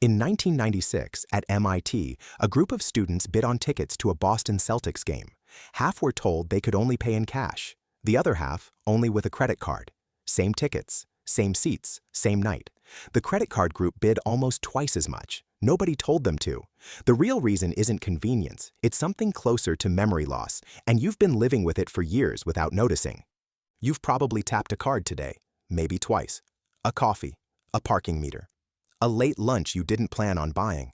In 1996, at MIT, a group of students bid on tickets to a Boston Celtics game. Half were told they could only pay in cash, the other half only with a credit card. Same tickets, same seats, same night. The credit card group bid almost twice as much. Nobody told them to. The real reason isn't convenience, it's something closer to memory loss, and you've been living with it for years without noticing. You've probably tapped a card today, maybe twice. A coffee, a parking meter, a late lunch you didn't plan on buying.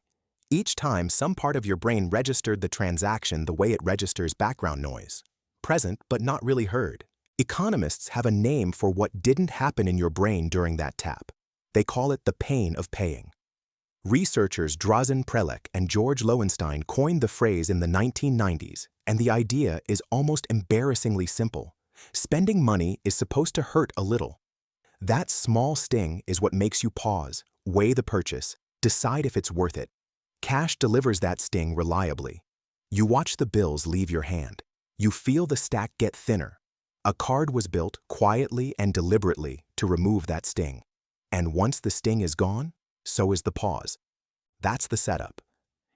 Each time, some part of your brain registered the transaction the way it registers background noise. Present, but not really heard. Economists have a name for what didn't happen in your brain during that tap. They call it the pain of paying. Researchers Drazen Prelec and George Lowenstein coined the phrase in the 1990s, and the idea is almost embarrassingly simple. Spending money is supposed to hurt a little. That small sting is what makes you pause, weigh the purchase, decide if it's worth it. Cash delivers that sting reliably. You watch the bills leave your hand. You feel the stack get thinner. A card was built quietly and deliberately to remove that sting. And once the sting is gone, so is the pause. That's the setup.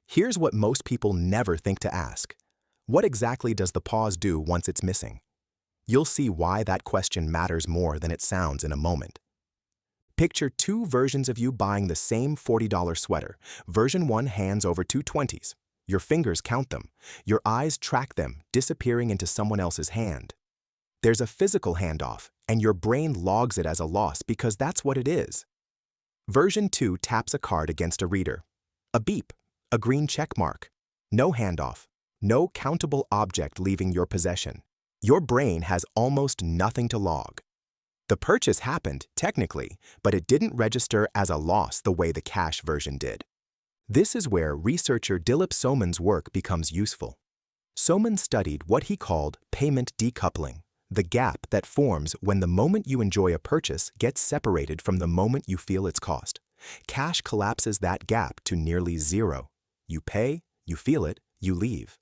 Here's what most people never think to ask. What exactly does the pause do once it's missing? You'll see why that question matters more than it sounds in a moment. Picture two versions of you buying the same $40 sweater. Version 1 hands over two 20s. Your fingers count them. Your eyes track them, disappearing into someone else's hand. There's a physical handoff, and your brain logs it as a loss because that's what it is. Version 2 taps a card against a reader. A beep, a green check mark. No handoff, no countable object leaving your possession. Your brain has almost nothing to log. The purchase happened, technically, but it didn't register as a loss the way the cash version did. This is where researcher Dilip Soman's work becomes useful. Soman studied what he called payment decoupling, the gap that forms when the moment you enjoy a purchase gets separated from the moment you feel its cost. Cash collapses that gap to nearly zero. You pay, you feel it, you leave.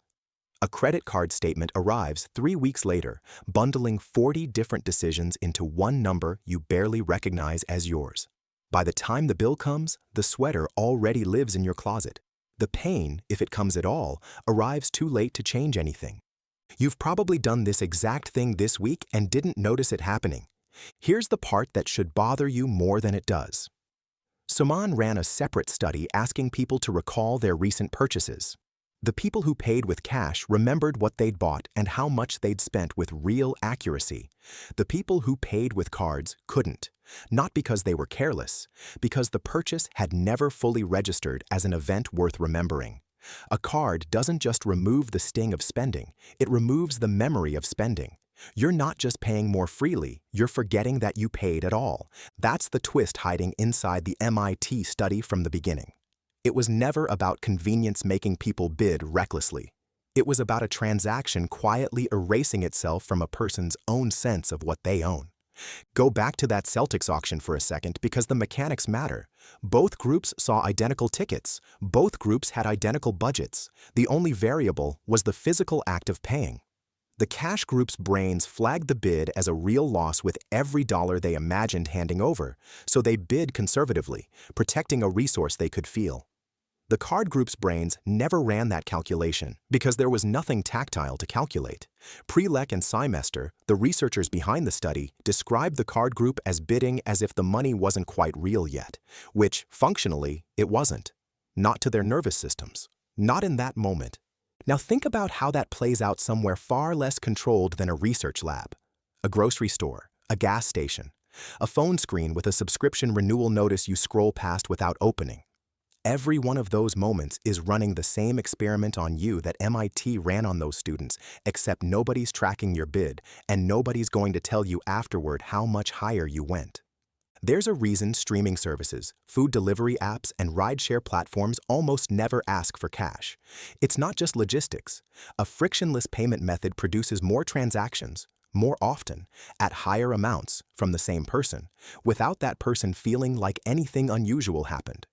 A credit card statement arrives 3 weeks later, bundling 40 different decisions into one number you barely recognize as yours. By the time the bill comes, the sweater already lives in your closet. The pain, if it comes at all, arrives too late to change anything. You've probably done this exact thing this week and didn't notice it happening. Here's the part that should bother you more than it does. Soman ran a separate study asking people to recall their recent purchases. The people who paid with cash remembered what they'd bought and how much they'd spent with real accuracy. The people who paid with cards couldn't, not because they were careless, because the purchase had never fully registered as an event worth remembering. A card doesn't just remove the sting of spending, it removes the memory of spending. You're not just paying more freely, you're forgetting that you paid at all. That's the twist hiding inside the MIT study from the beginning. It was never about convenience making people bid recklessly. It was about a transaction quietly erasing itself from a person's own sense of what they own. Go back to that Celtics auction for a second because the mechanics matter. Both groups saw identical tickets. Both groups had identical budgets. The only variable was the physical act of paying. The cash group's brains flagged the bid as a real loss with every dollar they imagined handing over, so they bid conservatively, protecting a resource they could feel. The card group's brains never ran that calculation because there was nothing tactile to calculate. Prelec and Semester, the researchers behind the study, described the card group as bidding as if the money wasn't quite real yet, which, functionally, it wasn't. Not to their nervous systems. Not in that moment. Now think about how that plays out somewhere far less controlled than a research lab. A grocery store, a gas station, a phone screen with a subscription renewal notice you scroll past without opening. Every one of those moments is running the same experiment on you that MIT ran on those students, except nobody's tracking your bid, and nobody's going to tell you afterward how much higher you went. There's a reason streaming services, food delivery apps, and rideshare platforms almost never ask for cash. It's not just logistics. A frictionless payment method produces more transactions, more often, at higher amounts from the same person, without that person feeling like anything unusual happened.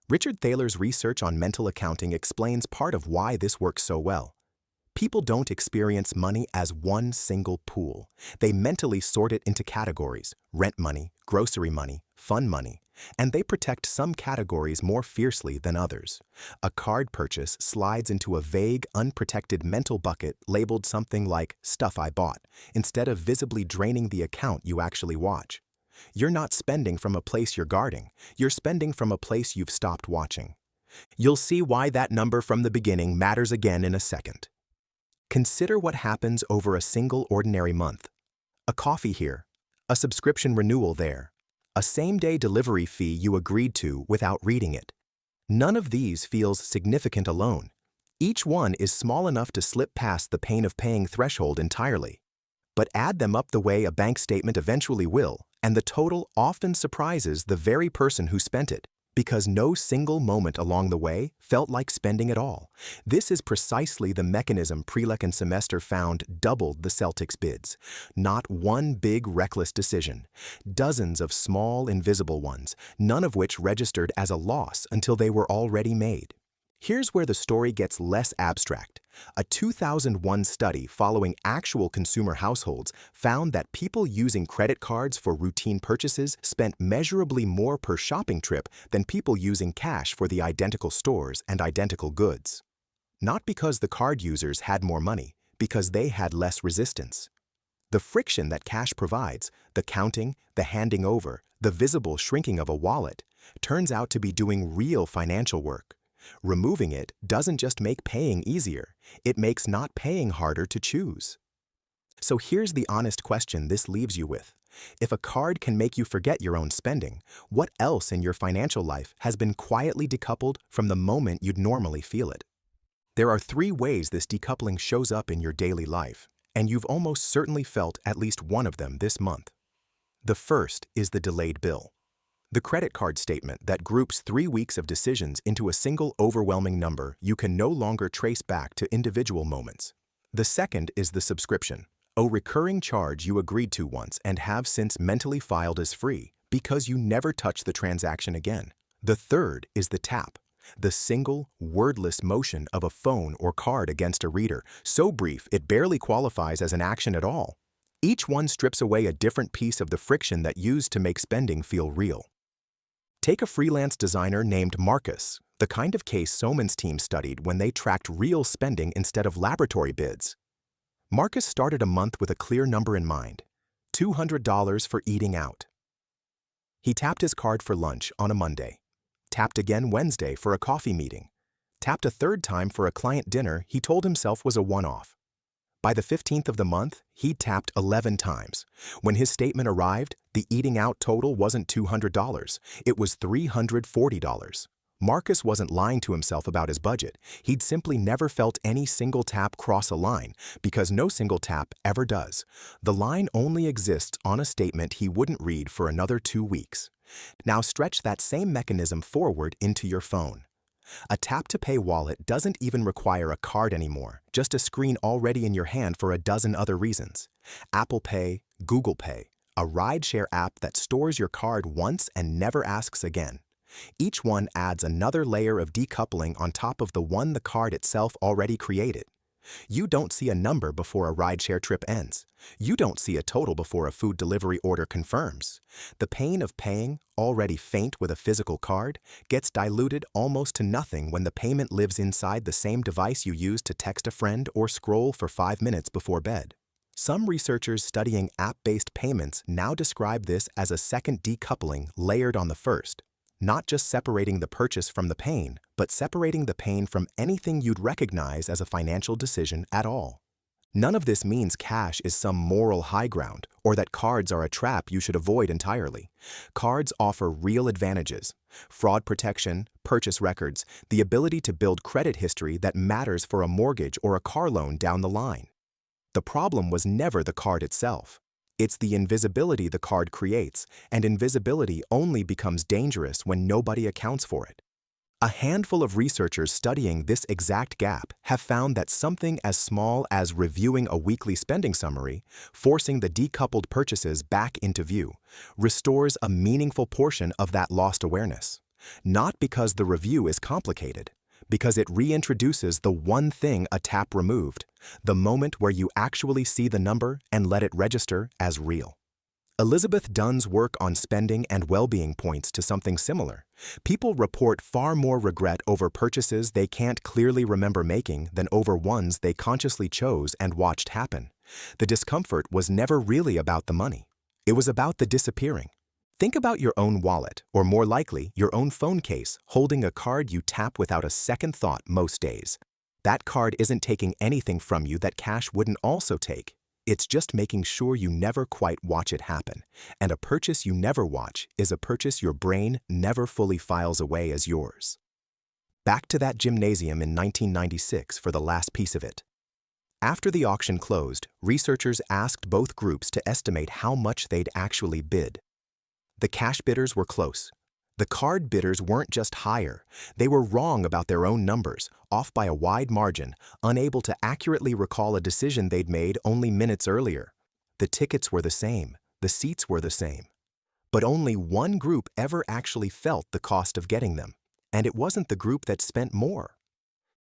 Richard Thaler's research on mental accounting explains part of why this works so well. People don't experience money as one single pool. They mentally sort it into categories: rent money, grocery money, fun money. and they protect some categories more fiercely than others. A card purchase slides into a vague, unprotected mental bucket labeled something like "stuff I bought," instead of visibly draining the account you actually watch. You're not spending from a place you're guarding, you're spending from a place you've stopped watching. You'll see why that number from the beginning matters again in a second. Consider what happens over a single ordinary month. A coffee here, a subscription renewal there, a same-day delivery fee you agreed to without reading it. None of these feels significant alone. Each one is small enough to slip past the pain of paying threshold entirely. But add them up the way a bank statement eventually will, and the total often surprises the very person who spent it, because no single moment along the way felt like spending at all. This is precisely the mechanism Prelec and Semester found doubled the Celtics' bids. Not one big reckless decision. Dozens of small, invisible ones, none of which registered as a loss until they were already made. Here's where the story gets less abstract. A 2001 study following actual consumer households found that people using credit cards for routine purchases spent measurably more per shopping trip than people using cash for the identical stores and identical goods. Not because the card users had more money, because they had less resistance. The friction that cash provides, the counting, the handing over, the visible shrinking of a wallet, turns out to be doing real financial work. Removing it doesn't just make paying easier, it makes not paying harder to choose. So here's the honest question this leaves you with. If a card can make you forget your own spending, what else in your financial life has been quietly decoupled from the moment you'd normally feel it? There are 3 ways this decoupling shows up in your daily life, and you've almost certainly felt at least one of them this month. The first is the delayed bill. The credit card statement that groups 3 weeks of decisions into a single overwhelming number you can no longer trace back to individual moments. The second is the subscription, a recurring charge you agreed to once and have since mentally filed as free because you never touch the transaction again. The third is the tap, the single, wordless motion of a phone or card against a reader, so brief it barely qualifies as an action at all. Each one strips away a different piece of the friction that used to make spending feel real. Take a freelance designer named Marcus, the kind of case Soman's team studied when they tracked real spending instead of laboratory bids. Marcus started a month with a clear number in mind: $200 for eating out. He tapped his card for lunch on a Monday, tapped again Wednesday for a coffee meeting, tapped a third time for a client dinner he told himself was a one-off. By the 15th of the month, he'd tapped 11 times. When his statement arrived, the eating out total wasn't $200, it was $340. Marcus wasn't lying to himself about his budget. He'd simply never felt any single tap cross a line, because no single tap ever does. The line only exists on a statement he wouldn't read for another 2 weeks. Now stretch that same mechanism forward into your phone. A tap-to-pay wallet doesn't even require a card anymore, just a screen already in your hand for a dozen other reasons. Apple Pay, Google Pay, a rideshare app that stores your card once and never asks again. Each one adds another layer of decoupling on top of the one the card itself already created. You don't see a number before a rideshare trip ends. You don't see a total before a food delivery order confirms. The pain of paying, already faint with a physical card, gets diluted almost to nothing when the payment lives inside the same device you use to text a friend or scroll for 5 minutes before bed. Some researchers studying app-based payments now describe this as a second decoupling layered on the first. Not just separating the purchase from the pain, but separating the pain from anything you'd recognize as a financial decision at all. None of this means cash is some moral high ground, or that cards are a trap you should avoid entirely. Cards offer real advantages: fraud protection, purchase records, the ability to build credit history that matters for a mortgage or a car loan down the line. The problem was never the card itself. It's the invisibility the card creates, and invisibility only becomes dangerous when nobody accounts for it. A handful of researchers studying this exact gap have found that something as small as reviewing a weekly spending summary, forcing the decoupled purchases back into view, restores a meaningful portion of that lost awareness. Not because the review is complicated, because it reintroduces the one thing a tap removed, the moment where you actually see the number and let it register as real. Elizabeth Dunn's work on spending and well-being points to something similar. People report far more regret over purchases they can't clearly remember making than over ones they consciously chose and watched happen. The discomfort was never really about the money. It was about the disappearing. Think about your own wallet, or more likely, your own phone case, holding a card you tap without a second thought most days. That card isn't taking anything from you that cash wouldn't also take. It's just making sure you never quite watch it happen. And a purchase you never watch is a purchase your brain never fully files away as yours. Back to that gymnasium in 1996 for the last piece of it. After the auction closed, researchers asked both groups to estimate how much they'd actually bid. The cash bidders were close. The card bidders weren't just higher, they were wrong about their own numbers, off by a wide margin, unable to accurately recall a decision they'd made only minutes earlier. The tickets were the same, the seats were the same. But only one group ever actually felt the cost of getting them, and it wasn't the group that spent more.